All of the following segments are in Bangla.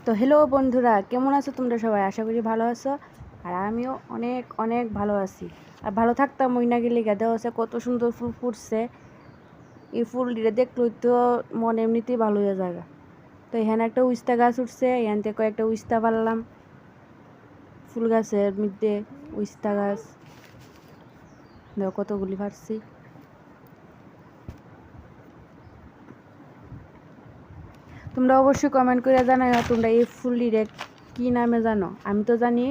তো হ্যালো বন্ধুরা, কেমন আছো তোমরা সবাই? আশা করি ভালো আছো। আর আমিও অনেক অনেক ভালো আছি। আর ভালো থাকতাম ওই না গেলে গেদা হচ্ছে কত সুন্দর ফুল ফুটছে। এই ফুলটিরে দেখলেই তো মন এমনিতেই ভালো হয়ে যায়। তো এখানে একটা উস্তা গাছ উঠছে, এখান থেকে কয়েকটা উস্তা পারলাম। ফুল গাছের মধ্যে উস্তা গাছ দেখো কতগুলি পারছি। তোমরা অবশ্যই কমেন্ট করে জানাও তোমরা এই ফুলটিরে কী নামে জানো। আমি তো জানি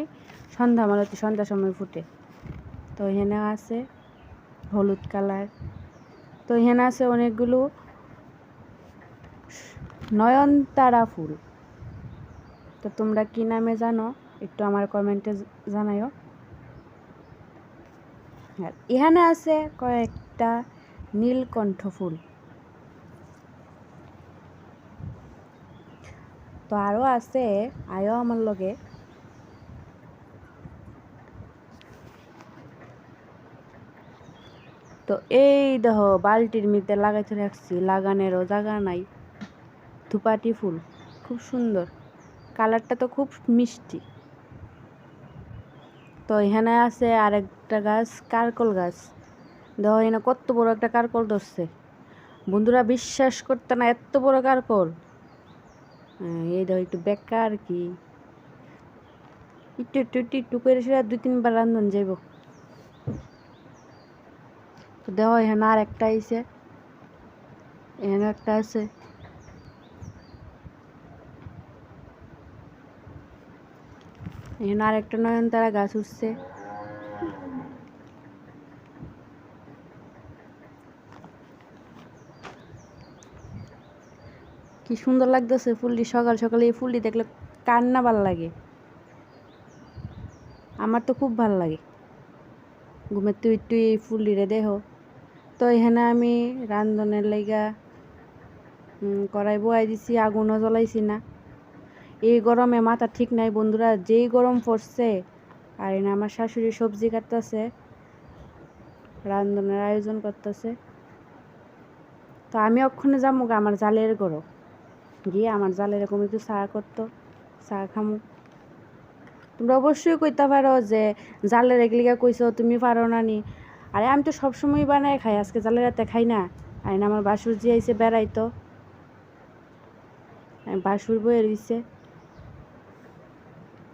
সন্ধ্যা মালতী, সন্ধ্যার সময় ফুটে। তো এখানে আছে হলুদ কালার। তো এখানে আছে অনেকগুলো নয়নতারা ফুল। তো তোমরা কি নামে জানো একটু আমার কমেন্টে জানাও। আর এখানে আছে কয়েকটা নীলকণ্ঠ ফুল। তো আরও আছে, আয়ো আমার লগে। তো এই দেখো বালতির মধ্যে লাগাইতে রাখছি, লাগানেরও জায়গা নাই। ধুপাটি ফুল খুব সুন্দর, কালারটা তো খুব মিষ্টি। তো এখানে আছে আরেকটা গাছ, কারকল গাছ। দেখো এখানে কত বড় একটা কারকল ধরছে। বন্ধুরা বিশ্বাস করতে না, এত বড় কারকল। এই দেখো একটু বেকার কি একটু একটু একটু একটু করে সেটা 2-3 বার রান্ধন যাইব। তো দেখো এখানে আর একটা আইছে, এখানে একটা আছে। এখানে আর একটা নয়নতারা গাছ উঠছে। কি সুন্দর লাগতেছে ফুলটি। সকাল সকালে এই ফুলটি দেখলে কার না ভাল লাগে? আমার তো খুব ভাল লাগে। ঘুমের তুই তুই এই ফুলটিরে দেখো। তো এখানে আমি রান্ধনের লাইগা কড়াই বয়াই দিছি, আগুনও জ্বলাইছি না। এই গরমে মাথা ঠিক নাই বন্ধুরা, যেই গরম পড়ছে। আর এখানে আমার শাশুড়ি সবজি কাটতেছে, রান্ধনের আয়োজন করতেছে। তো আমি ওখানে যাবো আমার জালের গরম গিয়ে আমার জালের এরকম একটু চা করতো, চা খামু। তোমরা অবশ্যই কইতে পারো যে জালের এগুলিকা কইছো তুমি পারো না নি। আরে আমি তো সবসময় বানাই খাই, আজকে জালের রাতে খাই না। আর আমার বাসুর জি আইসে বেড়াইতো, বাসুর বয়ে রইছে।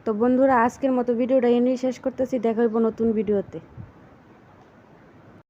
তো বন্ধুরা আজকের মতো ভিডিওটা এমনি শেষ করতেছি, দেখা হইব নতুন ভিডিওতে।